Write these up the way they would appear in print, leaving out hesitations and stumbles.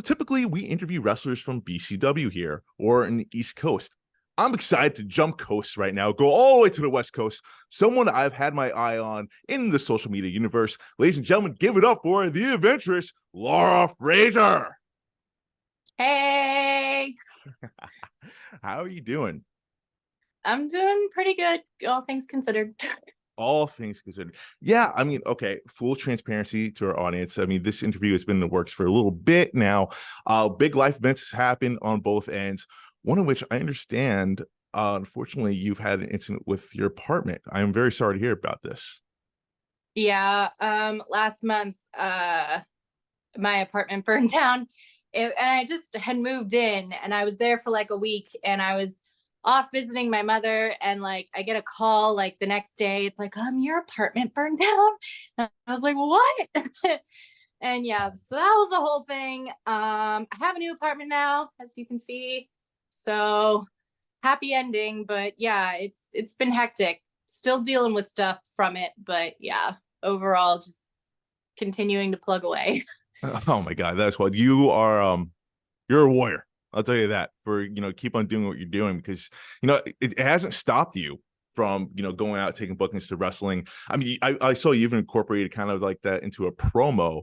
Typically we interview wrestlers from BCW here or in the East Coast. I'm excited to jump coasts right now, go all the way to the West Coast. Someone I've had my eye on in the social media universe. Ladies and gentlemen, give it up for the adventurous Lara Frazier. Hey, How are you doing? I'm doing pretty good, all things considered. All things considered. Yeah, I mean, okay, full transparency to our audience. I mean, this interview has been in the works for a little bit now. Big life events happen on both ends, one of which I understand, unfortunately, you've had an incident with your apartment. I am very sorry to hear about this. Yeah, last month, my apartment burned down, and I just had moved in, and I was there for like a week, and I was off visiting my mother, and like I get a call like the next day. It's like, your apartment burned down. And I was like, what? And yeah, so that was the whole thing. I have a new apartment now, as you can see. So happy ending, but yeah, it's been hectic. Still dealing with stuff from it, but yeah, overall just continuing to plug away. Oh my God, that's what you are. You're a warrior. I'll tell you that for, keep on doing what you're doing because, it hasn't stopped you from, going out, taking bookings to wrestling. I mean, I saw you even incorporated kind of like that into a promo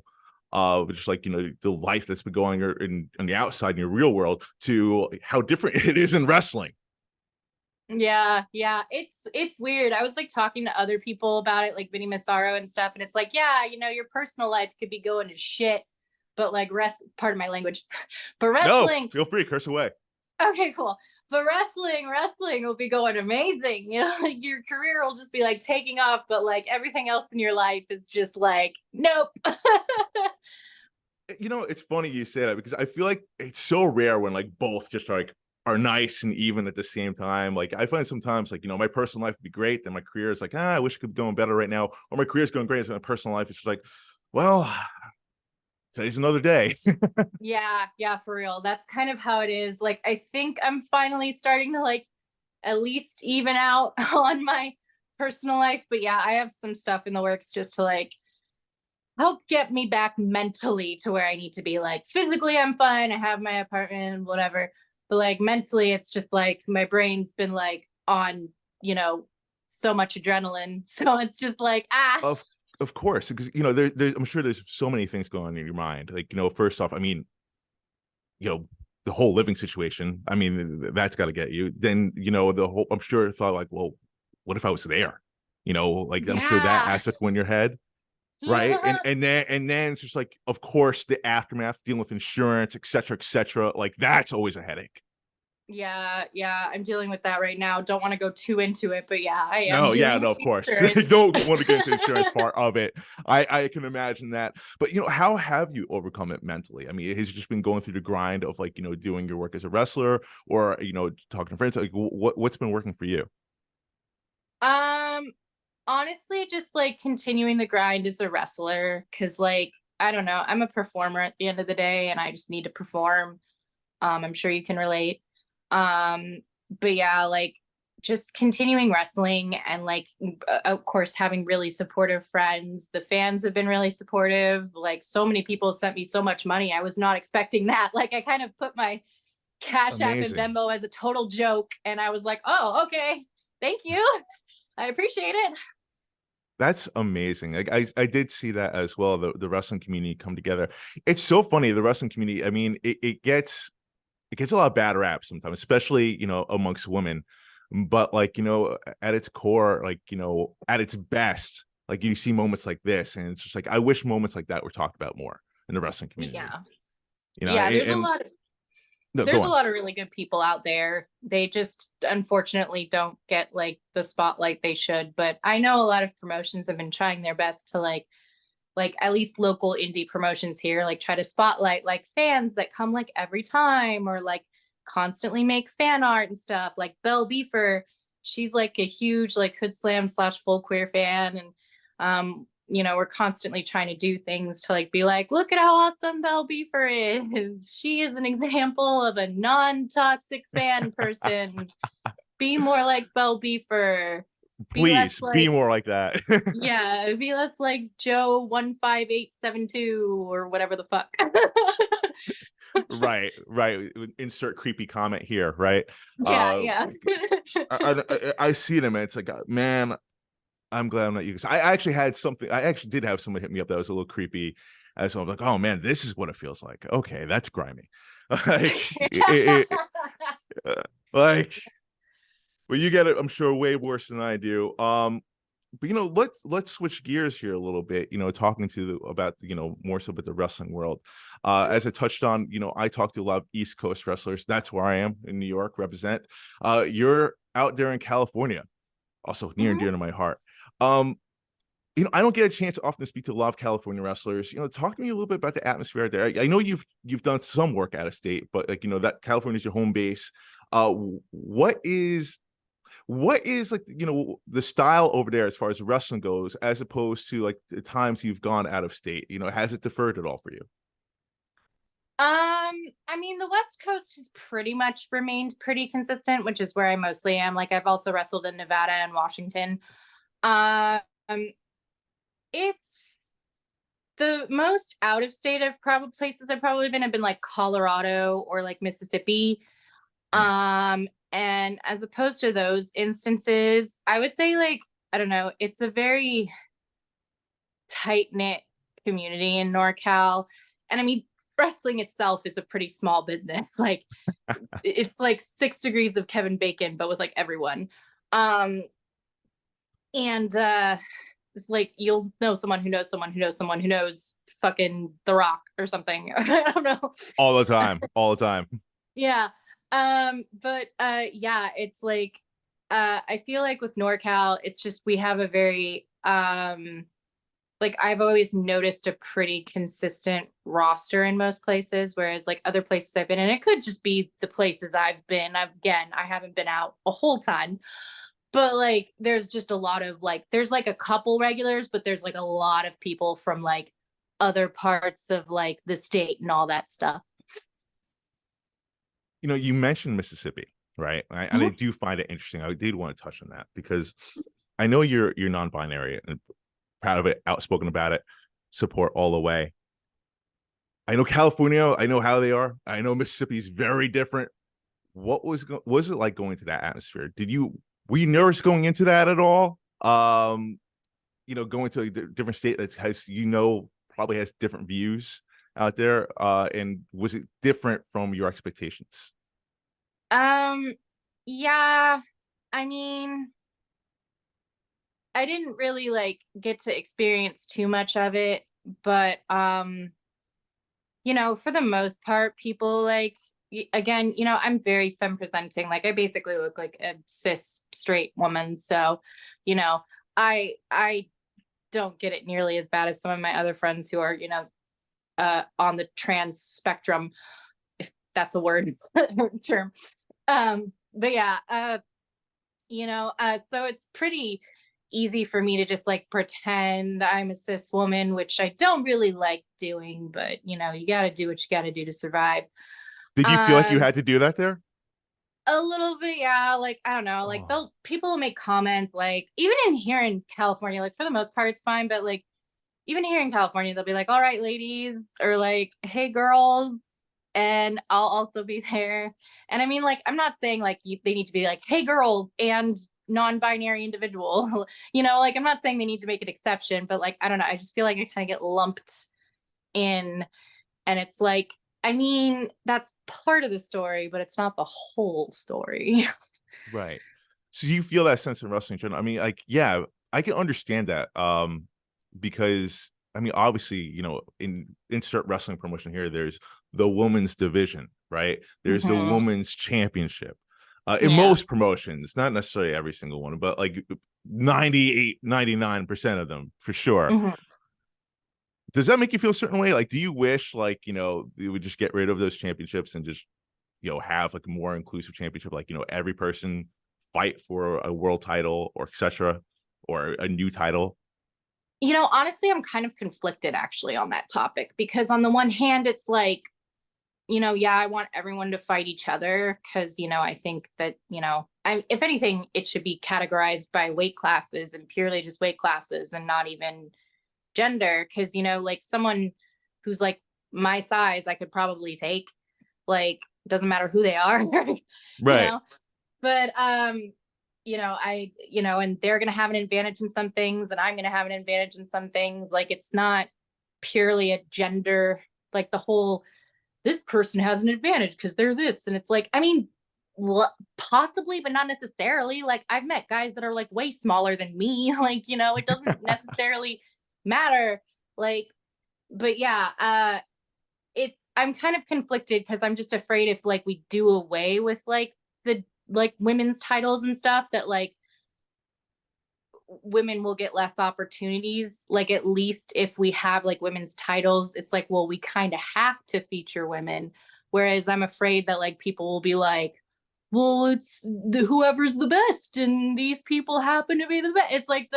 of just like, the life that's been going on the outside in your real world to how different it is in wrestling. Yeah, it's weird. I was like talking to other people about it, like Vinny Massaro and stuff, and it's like, yeah, your personal life could be going to shit, but like part of my language, but No, wrestling, feel free, curse away. okay, cool. But wrestling will be going amazing. Like your career will just be like taking off, but like everything else in your life is just like, nope. It's funny you say that because I feel like it's so rare when like both just like are nice and even at the same time. Like I find sometimes like, my personal life would be great. Then my career is like, I wish it could be going better right now. Or my career is going great. So my personal life is just like, well, today's another day. Yeah, for real. That's kind of how it is. Like I think I'm finally starting to like at least even out on my personal life. But yeah, I have some stuff in the works just to like help get me back mentally to where I need to be. Like physically, I'm fine. I have my apartment, whatever. But like mentally, it's just like my brain's been like on, you know, so much adrenaline. So it's just like, of of course, because I'm sure there's so many things going on in your mind. Like, first off, I mean, the whole living situation. I mean, that's got to get you. Then, the whole. I'm sure thought like, well, what if I was there? Like I'm sure that yeah. aspect went in your head, right? And then it's just like, of course, the aftermath, dealing with insurance, et cetera, et cetera. Like that's always a headache. Yeah, I'm dealing with that right now. Don't want to go too into it, but yeah, I am No, yeah, dealing no, with of course. insurance. Don't want to get into the insurance part of it. I can imagine that. But how have you overcome it mentally? I mean, has it just been going through the grind of like, doing your work as a wrestler or talking to friends? Like what's been working for you? um Honestly, just like continuing the grind as a wrestler, because like I don't know, I'm a performer at the end of the day, and I just need to perform. I'm sure you can relate. Um, but yeah, like just continuing wrestling and like of course having really supportive friends. The fans have been really supportive. Like so many people sent me so much money. I was not expecting that. Like I kind of put my Cash App and Amazing. Venmo as a total joke, and I was like, oh, okay, thank you. I appreciate it. That's amazing. Like I did see that as well. The wrestling community come together. It's so funny. The wrestling community. I mean, it gets a lot of bad rap sometimes, especially amongst women. But like at its core, like at its best, like you see moments like this, and it's just like I wish moments like that were talked about more in the wrestling community. Yeah. Yeah, And, and no, go there's a on. lot of really good people out there. They just unfortunately don't get like the spotlight they should. But I know a lot of promotions have been trying their best to like at least local indie promotions here, like try to spotlight like fans that come like every time or like constantly make fan art and stuff. Like Belle Beefer, she's like a huge like Hood Slam slash full queer fan. And we're constantly trying to do things to like be like, look at how awesome Belle Beefer is. She is an example of a non-toxic fan person. Be more like Belle Beefer. Be less Please be like, more like that. yeah, be less like Joe 15872 or whatever the fuck. Right, right. Insert creepy comment here, right? Yeah, Uh, yeah. I see them, and it's like, man, I'm glad I'm not you. 'Cause I actually had something. I actually did have someone hit me up that was a little creepy. And so I'm like, oh man, this is what it feels like. Okay, that's grimy. Like, uh, like, but you get it. I'm sure way worse than I do. But let's switch gears here a little bit. Talking about more so about the wrestling world. As I touched on, I talk to a lot of East Coast wrestlers. That's where I am in New York. Represent. You're out there in California, also near and Mhm. dear to my heart. Um, I don't get a chance to often speak to a lot of California wrestlers. Talk to me a little bit about the atmosphere out there. I know you've done some work out of state, but like that California is your home base. What is like the style over there as far as wrestling goes, as opposed to like the times you've gone out of state? Has it deferred at all for you? I mean, the West Coast has pretty much remained pretty consistent, which is where I mostly am. Like, I've also wrestled in Nevada and Washington. Um, it's the most out of state of probably places I've probably been have been like Colorado or like Mississippi. Hmm. And as opposed to those instances, I would say like, I don't know, it's a very tight knit community in NorCal. And I mean, wrestling itself is a pretty small business. Like, it's like 6 degrees of Kevin Bacon, but with like everyone. Um, and it's like you'll know someone who knows someone who knows someone who knows fucking The Rock or something. I don't know. All the time, all the time. Yeah. But yeah, it's like I feel like with NorCal, it's just we have a very like I've always noticed a pretty consistent roster in most places, whereas like other places I've been, and it could just be the places I've been. Again, I haven't been out a whole ton, but like there's just a lot of like there's like a couple regulars, but there's like a lot of people from like other parts of like the state and all that stuff. You mentioned Mississippi, right? And I do find it interesting. I did want to touch on that because I know you're non-binary and proud of it, outspoken about it, support all the way. I know California, I know how they are. I know Mississippi is very different. Was it like going to that atmosphere? Were you nervous going into that at all? Going to a different state that has probably has different views out there. And was it different from your expectations? Um, yeah, I mean, I didn't really like get to experience too much of it, but for the most part, people like again, I'm very femme presenting. Like I basically look like a cis straight woman, so you know, I don't get it nearly as bad as some of my other friends who are, on the trans spectrum, if that's a word term. But yeah, so it's pretty easy for me to just like pretend I'm a cis woman, which I don't really like doing, but you got to do what you got to do to survive. Did you feel like you Um, had to do that there? a little bit, yeah. Like I don't know, like Oh, they'll people will make comments, like even in here in California, like for the most part it's fine, but like even here in California, they'll be like, "All right, ladies," or like, "Hey, girls," and I'll also be there. And I mean, like, I'm not saying like they need to be like, "Hey, girls," and non-binary individual. Like I'm not saying they need to make an exception, but like I don't know, I just feel like I kind of get lumped in, and it's like, I mean, that's part of the story, but it's not the whole story. right. So you feel that sense in wrestling in general. I mean, like, yeah, I can understand that. Because I mean, obviously, in insert wrestling promotion here, there's the women's division, right? There's the Hmm. women's championship. In Yeah. most promotions, not necessarily every single one, but like 98, 99% of them for sure. Hmm. Does that make you feel a certain way? Like, do you wish like, you would just get rid of those championships and just, have like a more inclusive championship, like, every person fight for a world title or etc. or a new title? Honestly, I'm kind of conflicted actually on that topic because on the one hand, it's like, yeah, I want everyone to fight each other because, I think that, if anything, it should be categorized by weight classes and purely just weight classes and not even gender. Cause like someone who's like my size, I could probably take, like, doesn't matter who they are, you Right. know, but, and they're going to have an advantage in some things and I'm going to have an advantage in some things. Like, it's not purely a gender, like the whole, this person has an advantage because they're this. And it's like, I mean, possibly, but not necessarily. Like, I've met guys that are like way smaller than me. Like, it doesn't necessarily matter. Like, but yeah, I'm kind of conflicted because I'm just afraid if like we do away with like the like women's titles and stuff, that like women will get less opportunities. Like, at least if we have like women's titles, it's like, well, we kind of have to feature women. Whereas I'm afraid that like people will be like, well, it's whoever's the best and these people happen to be the best. It's like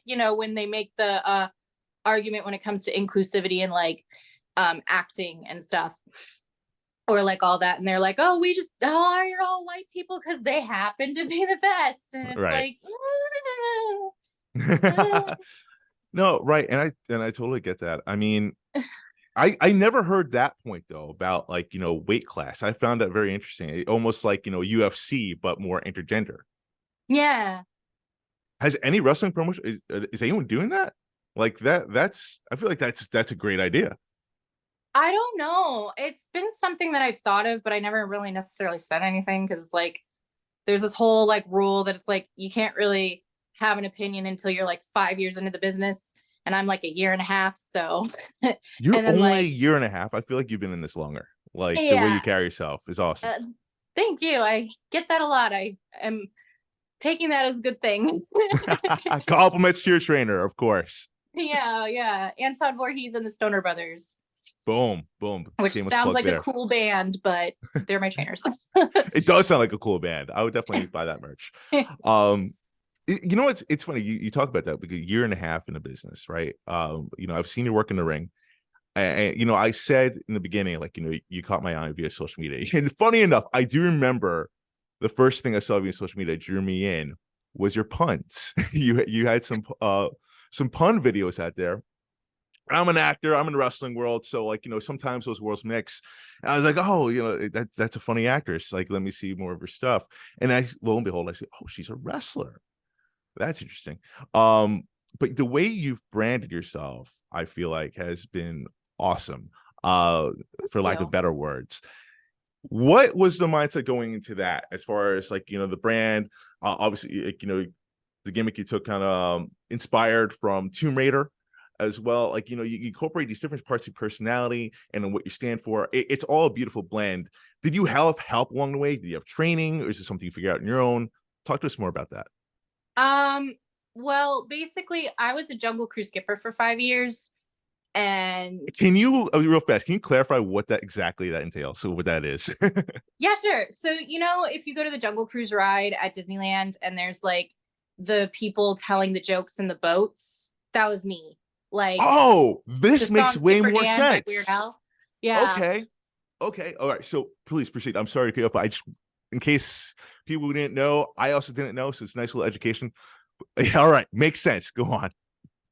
when they make the argument when it comes to inclusivity and like acting and stuff, or like all that, and they're like, oh, you're all white people because they happen to be the best. And it's Right. like, No, right. And I totally get that. I mean, I never heard that point though about like, weight class. I found that very interesting. Almost like, UFC, but more intergender. yeah. Has any wrestling promotion is anyone doing that? Like that's I feel like that's a great idea. I don't know. It's been something that I've thought of, but I never really necessarily said anything because it's like there's this whole like rule that it's like you can't really have an opinion until you're like 5 years into the business. And I'm like a year and a half. So, and You're then only a like, year and a half. I feel like you've been in this longer. Like the way you yeah, carry yourself is awesome. thank you. I get that a lot. I am taking that as a good thing. Compliments to your trainer, of course. Yeah, yeah. Anton Voorhees and the Stoner Brothers, Boom, boom. which Shameless sounds plug like a there. cool band, but they're my trainers. It does sound like a cool band. I would definitely buy that merch. Um, you know what's it's funny you talk about that because a year and a half in the business, right? I've seen you work in the ring. And I said in the beginning, like, you caught my eye via social media. And funny enough, I do remember the first thing I saw via social media that drew me in was your puns. You had some pun videos out there. I'm an actor. I'm in the wrestling world, so like sometimes those worlds mix. And I was like, oh, that's a funny actress. Like, let me see more of her stuff. And lo and behold, I said, oh, she's a wrestler. That's interesting. But the way you've branded yourself, I feel like, has been awesome. For lack of You. better words. What was the mindset going into that, as far as like the brand? Obviously, like, the gimmick you took kind of inspired from Tomb Raider as well. Like, you incorporate these different parts of personality and then what you stand for. It's all a beautiful blend. Did you have help along the way? Did you have training, or is it something you figure out on your own? Talk to us more about that. Um, well, basically, I was a Jungle Cruise skipper for 5 years, and Can you real fast? Can you clarify what that exactly that entails? So what that is? yeah, sure. So, if you go to the Jungle Cruise ride at Disneyland and there's like the people telling the jokes in the boats, that was me. Like Oh, the this makes song way Skipper more Dan by Weird sense. Al. Yeah. Okay. Okay. All right. So please proceed. I'm sorry to cut you up. I just, in case people who didn't know, I also didn't know. So it's a nice little education. All right. Makes sense. Go on.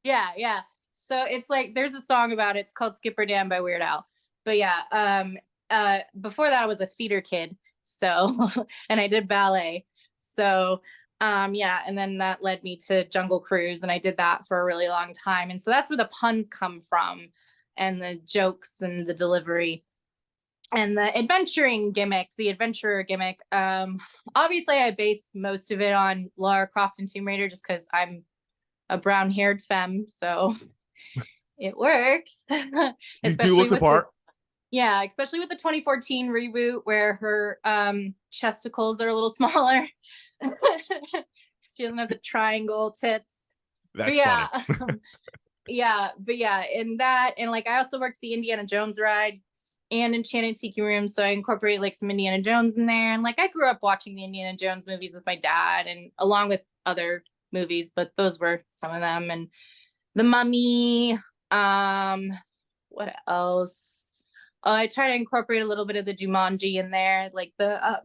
Yeah, yeah. So it's like there's a song about it. It's called Skipper Dan by Weird Al. But yeah, before that I was a theater kid. So and I did ballet. So yeah, and then that led me to Jungle Cruise and I did that for a really long time. And so that's where the puns come from and the jokes and the delivery and the adventuring gimmick, the adventurer gimmick. Obviously I based most of it on Lara Croft and Tomb Raider just because I'm a brown haired femme, so it works. You do especially look the with the part. yeah, especially with the 2014 reboot where her chesticles are a little smaller. She doesn't have the triangle tits. But That's yeah, funny. but yeah, in that, and like I also worked the Indiana Jones ride and Enchanted Tiki Room, so I incorporate like some Indiana Jones in there. And like I grew up watching the Indiana Jones movies with my dad, and along with other movies, but those were some of them. And The Mummy. What else? I try to incorporate a little bit of the Jumanji in there, like the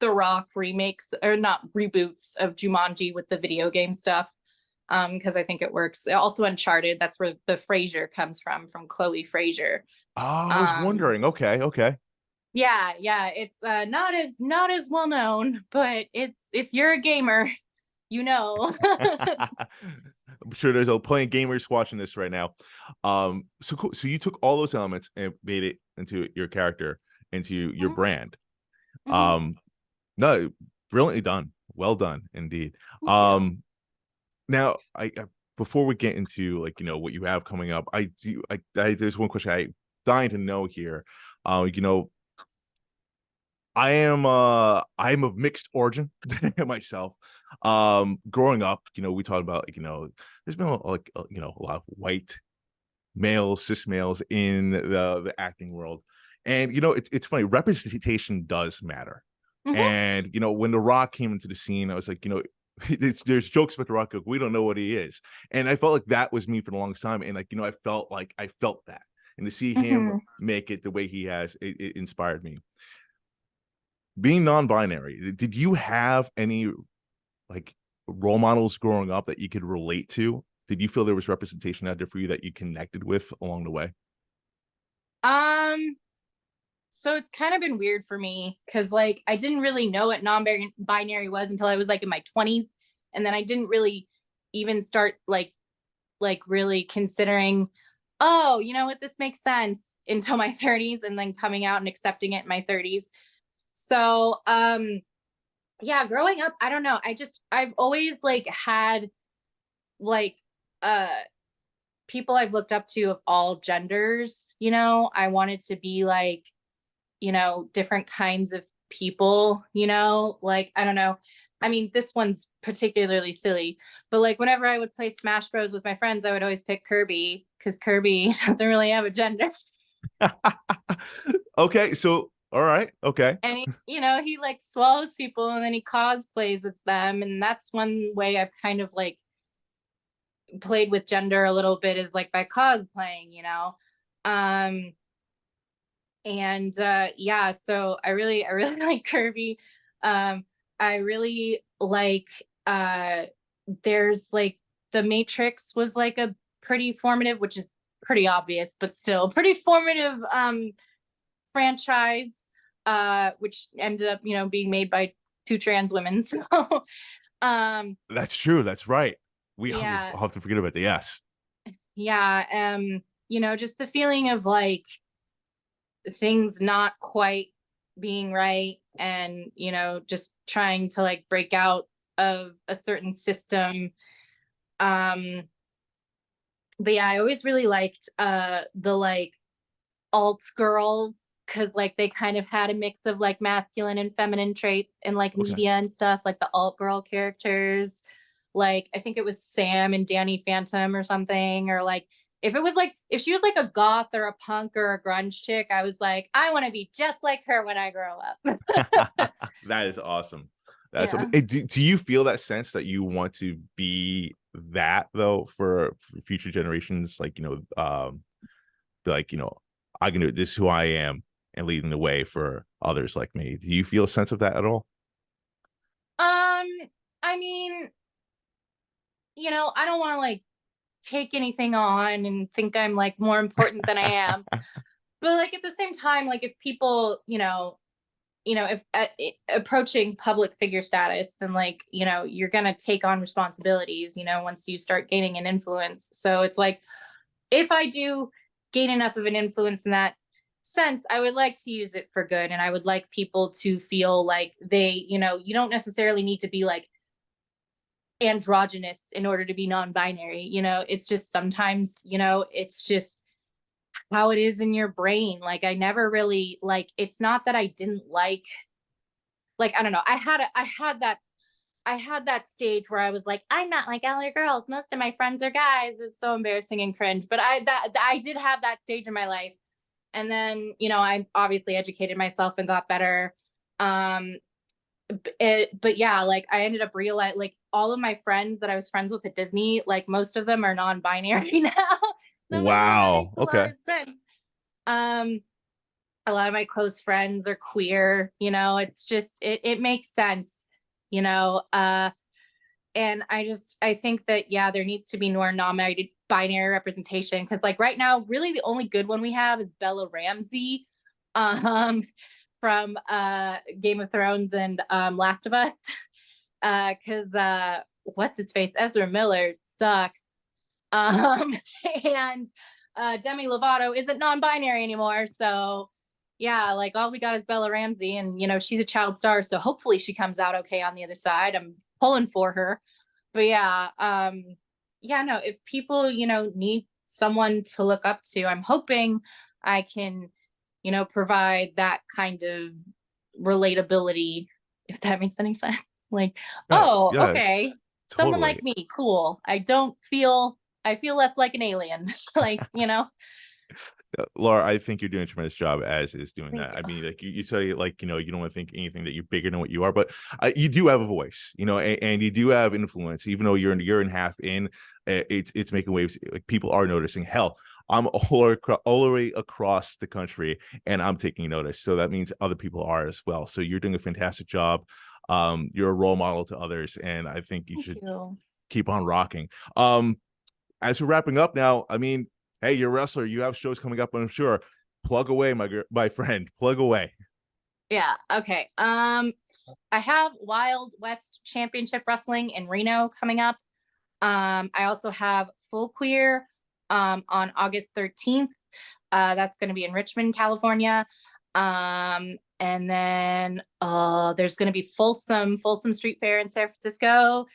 the Rock remakes, or not reboots, of Jumanji with the video game stuff. Because I think it works. Also Uncharted, that's where the Frazier comes from Chloe Frazier. Oh, I was Um, wondering. Okay, okay. yeah, yeah, it's not as well known, but it's, if you're a gamer, you know. I'm sure there's a plenty of gamers watching this right now. So cool. So you took all those elements and made it into your character, into your Mhm, brand. mhm. Um, no, brilliantly done. Well done indeed. Thank you. Now I before we get into like what you have coming up, I there's one question I dying to know here. You know, I'm of mixed origin myself. Growing up, we talked about there's been a lot of white males, cis males in the acting world. And it's funny, representation does matter. Mhm, And when The Rock came into the scene, I was like, there's jokes about The Rock. We don't know what he is, and I felt like that was me for the longest time. And I felt that, and to see him mhm. make it the way he has, it inspired me. Being non-binary, did you have any like role models growing up that you could relate to? Did you feel there was representation out there for you that you connected with along the way? Um, so it's kind of been weird for me because like I didn't really know what non-binary was until I was like in my 20s, and then I didn't really even start like really considering, oh, you know what, this makes sense, until my 30s, and then coming out and accepting it in my 30s. So, yeah, growing up, I don't know. I've always like had like uh people I've looked up to of all genders, I wanted to be like, different kinds of people, like, I don't know. I mean, this one's particularly silly, but like whenever I would play Smash Bros with my friends, I would always pick Kirby because Kirby doesn't really have a gender. Okay, so all right, okay. And he like swallows people and then he cosplays it's them. And that's one way I've kind of like played with gender a little bit, is like by cosplaying. Um, and yeah, so I really like Kirby. I really like there's like the Matrix was like a pretty formative, which is pretty obvious, but still pretty formative franchise, which ended up, being made by two trans women. So um That's true. That's right. We yeah, I'll have to forget about the yes. yeah, just the feeling of like things not quite being right, and just trying to like break out of a certain system. um but yeah, I always really liked the like alt girls, because like they kind of had a mix of like masculine and feminine traits in like Okay. media and stuff, like the alt girl characters. Like I think it was Sam and Danny Phantom or something, or like if she was like a goth or a punk or a grunge chick, I was like, I want to be just like her when I grow up. That is awesome. That's Yeah. do you feel that sense that you want to be that though for future generations? Like, like, I can do it. This is who I am, and leading the way for others like me. Do you feel a sense of that at all? um I mean, I don't want to like take anything on and think I'm like more important than I am. But like at the same time, like if people, if approaching public figure status, then like, you're going to take on responsibilities, once you start gaining an influence. So it's like, if I do gain enough of an influence in that sense, I would like to use it for good. And I would like people to feel like they, you don't necessarily need to be like androgynous in order to be non-binary. It's just sometimes, it's just how it is in your brain. Like I never really like, it's not that I didn't like, I don't know. I had that stage where I was like, I'm not like other girls. Most of my friends are guys. It's so embarrassing and cringe. But I did have that stage in my life. And then, I obviously educated myself and got better. Um, but yeah, like I ended up realizing like all of my friends that I was friends with at Disney, like most of them are non-binary now. I'm like, oh, that Wow. makes a lot Okay. of sense. Um, A lot of my close friends are queer, it's just it makes sense, you know. And I think that, yeah, there needs to be more non-binary representation, because like right now, really the only good one we have is Bella Ramsey, um from Game of Thrones and Last of Us. Because what's its face, Ezra Miller sucks. um and Demi Lovato isn't non-binary anymore, so yeah, like all we got is Bella Ramsey, and she's a child star, so hopefully she comes out okay on the other side. I'm pulling for her. But yeah, yeah, no, if people, need someone to look up to, I'm hoping I can, provide that kind of relatability, if that makes any sense. Like, Yeah, oh, yeah, okay, someone totally. like me, cool. I feel less like an alien. Like, Laura, I think you're doing a tremendous job as is doing thank that. you. I mean, like you say, like, you don't want to think anything that you're bigger than what you are, but you do have a voice, and you do have influence, even though you're in a year and a half in, it's making waves. Like people are noticing. Hell, I'm all the way across the country and I'm taking notice. So that means other people are as well. So you're doing a fantastic job. You're a role model to others, and I think you Thank should you. keep on rocking. As we're wrapping up now, I mean, hey, you're a wrestler. You have shows coming up, I'm sure. Plug away, my friend. Plug away. Yeah. Okay. I have Wild West Championship Wrestling in Reno coming up. I also have Full Queer on August 13th. That's going to be in Richmond, California. And then there's going to be Folsom Street Fair in San Francisco.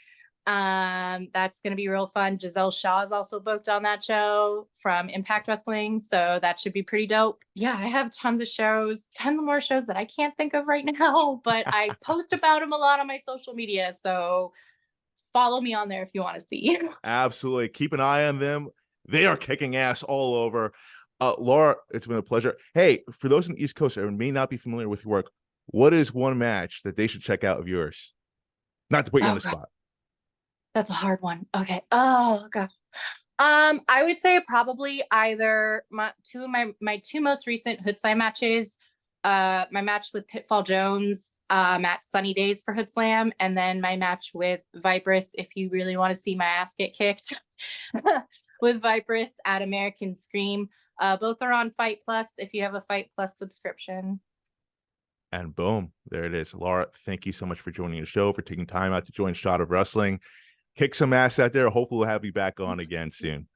That's going to be real fun. Giselle Shaw is also booked on that show from Impact Wrestling, so that should be pretty dope. Yeah, I have tons of shows, tons more shows that I can't think of right now, but I post about them a lot on my social media, so follow me on there if you want to see. Absolutely. Keep an eye on them. They are kicking ass all over. Laura, it's been a pleasure. Hey, for those on the East Coast that may not be familiar with your work, what is one match that they should check out of yours? Not to put you on Oh the god, spot. that's a hard one. Okay. Oh god. I would say probably either my two most recent Hood Slam matches, my match with Pitfall Jones at Sunny Days for Hood Slam, and then my match with Viperous, if you really want to see my ass get kicked, with Viperous at American Scream. Both are on Fight Plus if you have a Fight Plus subscription. And boom, there it is. Laura, thank you so much for joining the show, for taking time out to join Shot of Wrestling. Kick some ass out there. Hopefully, we'll have you back on again soon.